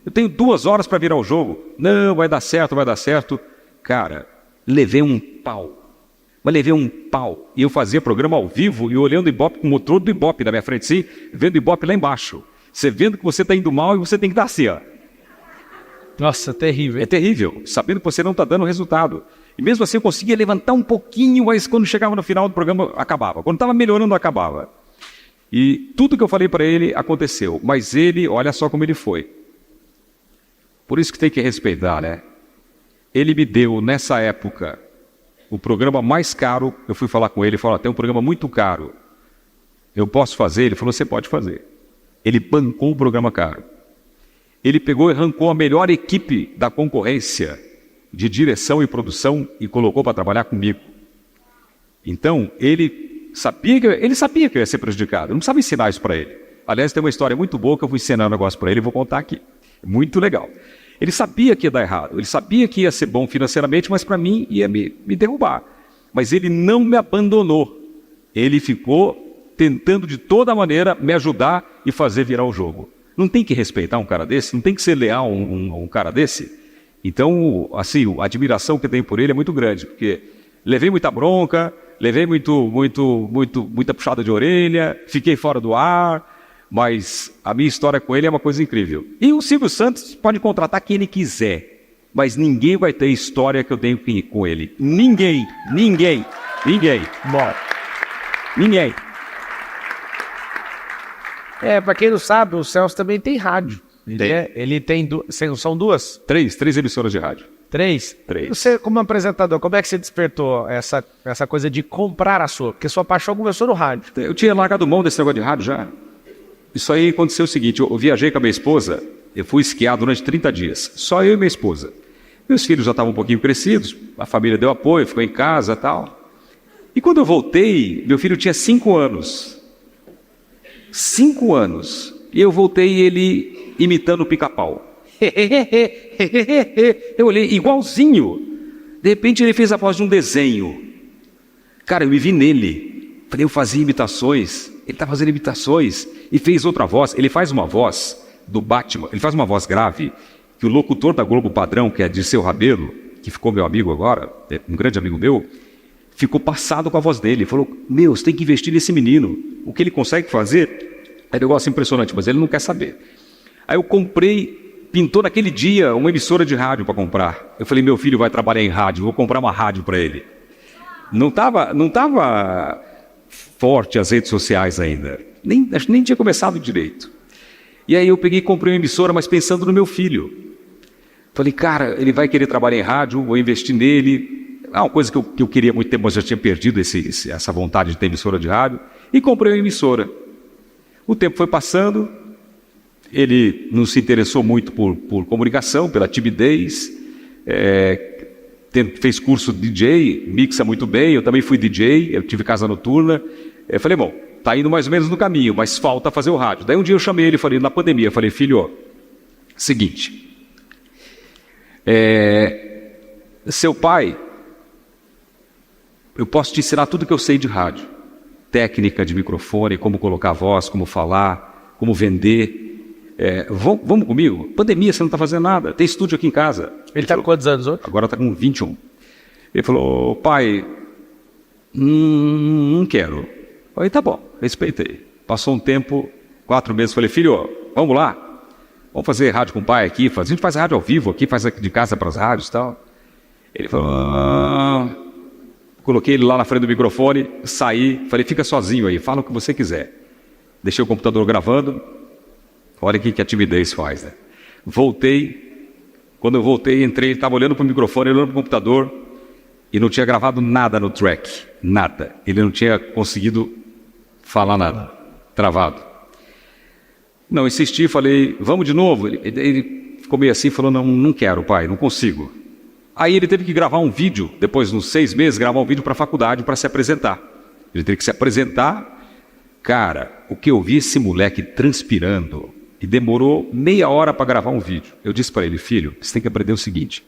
Eu tenho 2 horas para virar o jogo. Não, vai dar certo, vai dar certo. Cara, levei um pau. Mas levei um pau. E eu fazia programa ao vivo e olhando o Ibope com o motor do Ibope na minha frente, sim, vendo o Ibope lá embaixo. Você vendo que você está indo mal e você tem que dar assim, ó. Nossa, terrível. É terrível, sabendo que você não está dando resultado. E mesmo assim eu conseguia levantar um pouquinho, mas quando chegava no final do programa, acabava. Quando estava melhorando, acabava. E tudo que eu falei para ele aconteceu. Mas ele, olha só como ele foi. Por isso que tem que respeitar, né? Ele me deu, nessa época, o programa mais caro. Eu fui falar com ele, ele falou, tem um programa muito caro. Eu posso fazer? Ele falou, você pode fazer. Ele bancou o programa caro. Ele pegou e arrancou a melhor equipe da concorrência de direção e produção e colocou para trabalhar comigo. Então, ele sabia que eu ia ser prejudicado. Eu não precisava ensinar isso para ele. Aliás, tem uma história muito boa que eu vou ensinar um negócio para ele e vou contar aqui. Muito legal. Ele sabia que ia dar errado, ele sabia que ia ser bom financeiramente, mas para mim ia me derrubar. Mas ele não me abandonou. Ele ficou tentando de toda maneira me ajudar e fazer virar o jogo. Não tem que respeitar um cara desse? Não tem que ser leal a um cara desse? Então, assim, a admiração que eu tenho por ele é muito grande, porque levei muita bronca, levei muita puxada de orelha, fiquei fora do ar, mas a minha história com ele é uma coisa incrível. E o Silvio Santos pode contratar quem ele quiser, mas ninguém vai ter a história que eu tenho com ele. Ninguém. Bom. Ninguém. Pra quem não sabe, o Celso também tem rádio. Ele tem são 2? Três emissoras de rádio. 3? 3. Você, como apresentador, como é que você despertou essa coisa de comprar a sua? Porque sua paixão começou no rádio. Eu tinha largado mão desse negócio de rádio já. Isso aí aconteceu o seguinte, eu viajei com a minha esposa, eu fui esquiar durante 30 dias, só eu e minha esposa. Meus filhos já estavam um pouquinho crescidos, a família deu apoio, ficou em casa e tal. E quando eu voltei, meu filho tinha 5 anos. 5 anos. E eu voltei ele imitando o Pica-Pau. Eu olhei igualzinho. De repente ele fez a voz de um desenho. Cara, eu me vi nele. Falei, eu fazia imitações. Ele está fazendo imitações e fez outra voz. Ele faz uma voz do Batman, ele faz uma voz grave, que o locutor da Globo Padrão, que é Dirceu Rabelo, que ficou meu amigo agora, é um grande amigo meu, ficou passado com a voz dele. Ele falou, você tem que investir nesse menino. O que ele consegue fazer é um negócio impressionante, mas ele não quer saber. Aí eu comprei, pintou naquele dia uma emissora de rádio para comprar. Eu falei, meu filho vai trabalhar em rádio, vou comprar uma rádio para ele. Não tava forte as redes sociais ainda. Acho que nem tinha começado direito. E aí eu peguei e comprei uma emissora, mas pensando no meu filho. Falei, cara, ele vai querer trabalhar em rádio, vou investir nele. Uma coisa que eu queria há muito tempo, mas já tinha perdido essa vontade de ter emissora de rádio. E comprei uma emissora. O tempo foi passando, ele não se interessou muito por comunicação, pela timidez, fez curso de DJ, mixa muito bem, eu também fui DJ, eu tive casa noturna. Eu falei, bom, tá indo mais ou menos no caminho, mas falta fazer o rádio. Daí um dia eu chamei ele, falei, na pandemia, falei, filho, seguinte, seu pai, eu posso te ensinar tudo que eu sei de rádio, técnica de microfone, como colocar a voz, como falar, como vender. Vamos comigo? Pandemia, você não está fazendo nada, tem estúdio aqui em casa. Ele está com quantos anos hoje? Agora está com 21. Ele falou, pai, não quero. Eu falei, tá bom, respeitei. Passou um tempo, 4 meses, falei, filho, vamos lá, vamos fazer rádio com o pai aqui, a gente faz rádio ao vivo aqui, faz de casa para as rádios e tal. Ele falou, coloquei ele lá na frente do microfone, saí, falei, fica sozinho aí, fala o que você quiser. Deixei o computador gravando, olha o que a timidez faz, né? Voltei, quando eu voltei, entrei, ele estava olhando para o microfone, olhando para o computador, e não tinha gravado nada no track, nada. Ele não tinha conseguido falar nada, travado. Não, insisti, falei, vamos de novo. Ele ficou meio assim, falou, não quero, pai, não consigo. Aí ele teve que gravar um vídeo, depois de uns 6 meses, gravar um vídeo para a faculdade para se apresentar. Ele teve que se apresentar. Cara, o que eu vi esse moleque transpirando, e demorou meia hora para gravar um vídeo. Eu disse para ele, filho, você tem que aprender o seguinte,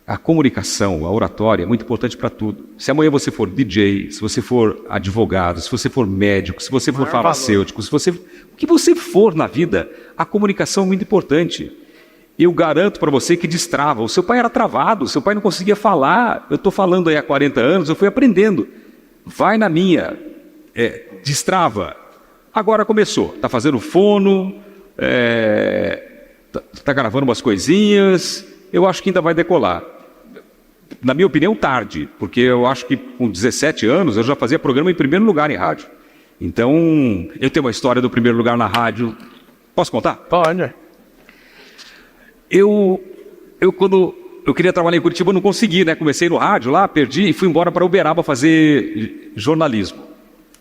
a comunicação, a oratória é muito importante para tudo. Se amanhã você for DJ, se você for advogado, se você for médico, se você for farmacêutico, o que você for na vida, a comunicação é muito importante. eu garanto para você que destrava. O seu pai era travado, o seu pai não conseguia falar. Eu estou falando aí há 40 anos, eu fui aprendendo. Vai na minha, destrava. Agora começou, está fazendo fono, está gravando umas coisinhas, eu acho que ainda vai decolar. Na minha opinião, tarde, porque eu acho que com 17 anos eu já fazia programa em primeiro lugar em rádio. Então, eu tenho uma história do primeiro lugar na rádio. Posso contar? Pode. Quando eu queria trabalhar em Curitiba, eu não consegui, né? Comecei no rádio lá, perdi e fui embora para Uberaba fazer jornalismo.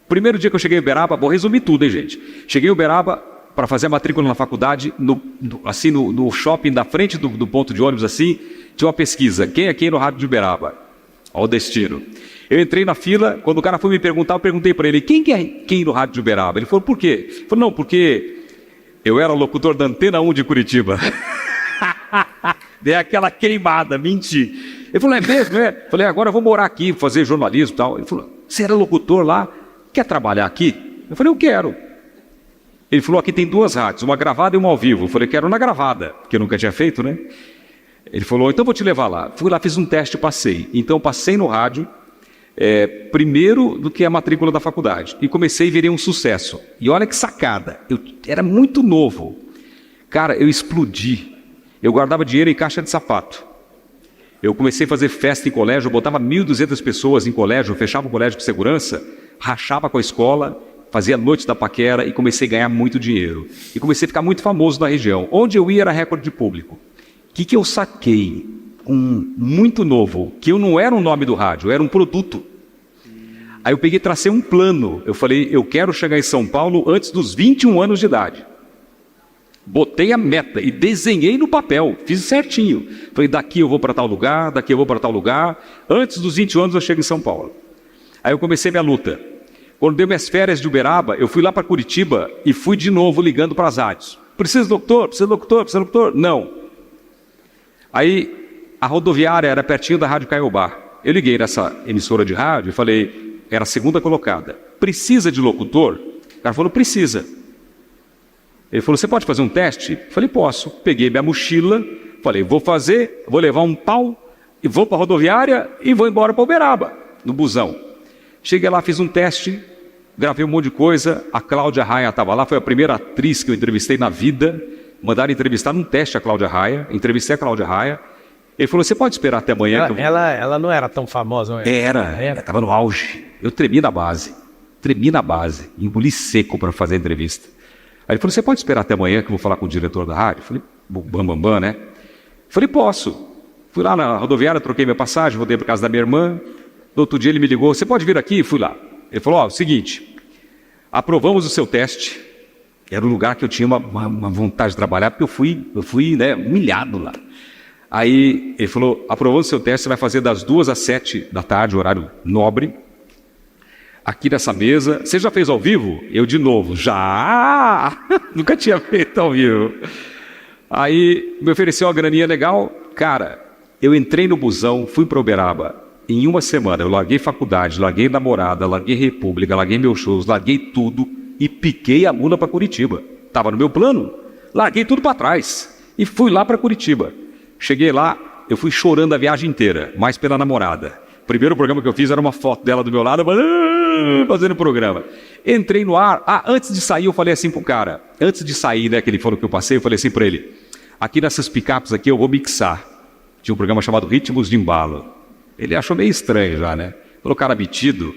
Primeiro dia que eu cheguei em Uberaba, vou resumir tudo, hein, gente? Cheguei em Uberaba para fazer a matrícula na faculdade, no shopping da frente do ponto de ônibus, assim, tinha uma pesquisa. Quem é quem no rádio de Uberaba? Olha o destino. Eu entrei na fila, quando o cara foi me perguntar, eu perguntei para ele, quem é quem no rádio de Uberaba? Ele falou, por quê? Ele falou, não, porque eu era locutor da Antena 1 de Curitiba. Dei aquela queimada, menti. Ele falou, é mesmo, é? Eu falei, agora eu vou morar aqui, fazer jornalismo e tal. Ele falou, você era locutor lá, quer trabalhar aqui? Eu falei, eu quero. Ele falou, aqui tem 2 rádios, uma gravada e uma ao vivo. Eu falei, quero na gravada, porque eu nunca tinha feito, né? Ele falou, então vou te levar lá. Fui lá, fiz um teste e passei. Então passei no rádio, primeiro do que a matrícula da faculdade. E comecei e virei um sucesso. E olha que sacada, eu era muito novo. Cara, eu explodi. Eu guardava dinheiro em caixa de sapato. Eu comecei a fazer festa em colégio, eu botava 1.200 pessoas em colégio, eu fechava o colégio com segurança, rachava com a escola, fazia noite da paquera e comecei a ganhar muito dinheiro. E comecei a ficar muito famoso na região. Onde eu ia era recorde de público. O que eu saquei, muito novo, que eu não era um nome do rádio, eu era um produto. Aí eu peguei e tracei um plano. Eu falei, eu quero chegar em São Paulo antes dos 21 anos de idade. Botei a meta e desenhei no papel, fiz certinho. Falei, daqui eu vou para tal lugar, daqui eu vou para tal lugar. Antes dos 21 anos eu chego em São Paulo. Aí eu comecei minha luta. Quando deu minhas férias de Uberaba, eu fui lá para Curitiba e fui de novo ligando para as rádios. Precisa de locutor? Precisa de locutor? Precisa de locutor? Não. Aí a rodoviária era pertinho da Rádio Caiobá. Eu liguei nessa emissora de rádio e falei, era a segunda colocada. Precisa de locutor? O cara falou, precisa. Ele falou, você pode fazer um teste? Eu falei, posso. Peguei minha mochila, falei, vou fazer, vou levar um pau, e vou para a rodoviária e vou embora para Uberaba, no busão. Cheguei lá, fiz um teste, gravei um monte de coisa, a Cláudia Raia estava lá, foi a primeira atriz que eu entrevistei na vida, mandaram entrevistar num teste a Cláudia Raia, entrevistei a Cláudia Raia. Ele falou, você pode esperar até amanhã? Ela não era tão famosa, não era? Era, estava no auge. Eu tremi na base, engoli seco para fazer a entrevista. Aí ele falou, você pode esperar até amanhã que eu vou falar com o diretor da rádio? Eu falei, bam, né? Eu falei, posso. Fui lá na rodoviária, troquei minha passagem, voltei para casa da minha irmã. No outro dia ele me ligou, você pode vir aqui? Fui lá. Ele falou, seguinte, aprovamos o seu teste. Era um lugar que eu tinha uma vontade de trabalhar, porque eu fui né, humilhado lá. Aí ele falou, aprovamos o seu teste, você vai fazer das 2 às 7 da tarde, horário nobre. Aqui nessa mesa, você já fez ao vivo? Eu de novo, já! Nunca tinha feito ao vivo. Aí me ofereceu uma graninha legal. Cara, eu entrei no busão, fui para Uberaba. Em uma semana eu larguei faculdade, larguei namorada, larguei República, larguei meus shows, larguei tudo e piquei a mula para Curitiba. Estava no meu plano, larguei tudo para trás e fui lá para Curitiba. Cheguei lá, eu fui chorando a viagem inteira, mais pela namorada. O primeiro programa que eu fiz era uma foto dela do meu lado, fazendo o programa. Entrei no ar. Antes de sair, eu falei assim pro cara. Antes de sair, né, que ele falou que eu passei, eu falei assim para ele. Aqui nessas picapes aqui eu vou mixar. Tinha um programa chamado Ritmos de Embalo. Ele achou meio estranho já, né? Falou, cara metido.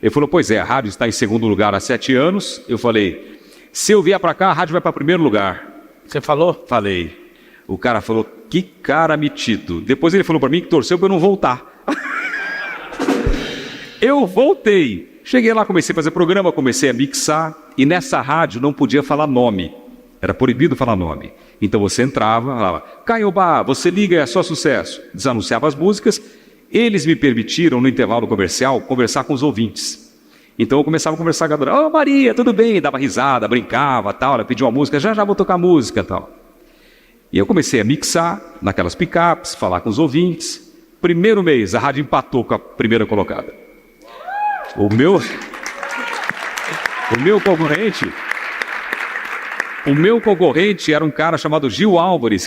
Ele falou, pois é, a rádio está em segundo lugar há 7 anos. Eu falei, se eu vier para cá, a rádio vai para primeiro lugar. Você falou? Falei. O cara falou, que cara metido. Depois ele falou para mim que torceu para eu não voltar. Eu voltei, cheguei lá, comecei a fazer programa, comecei a mixar, e nessa rádio não podia falar nome, era proibido falar nome. Então você entrava, falava, Caiobá, você liga, é só sucesso. Desanunciava as músicas, eles me permitiram no intervalo comercial conversar com os ouvintes. Então eu começava a conversar com a dona, ô Maria, tudo bem? Dava risada, brincava, tal, ela pediu uma música, já vou tocar música, tal. E eu comecei a mixar naquelas picapes, falar com os ouvintes. Primeiro mês, a rádio empatou com a primeira colocada. O meu concorrente era um cara chamado Gil Álvares,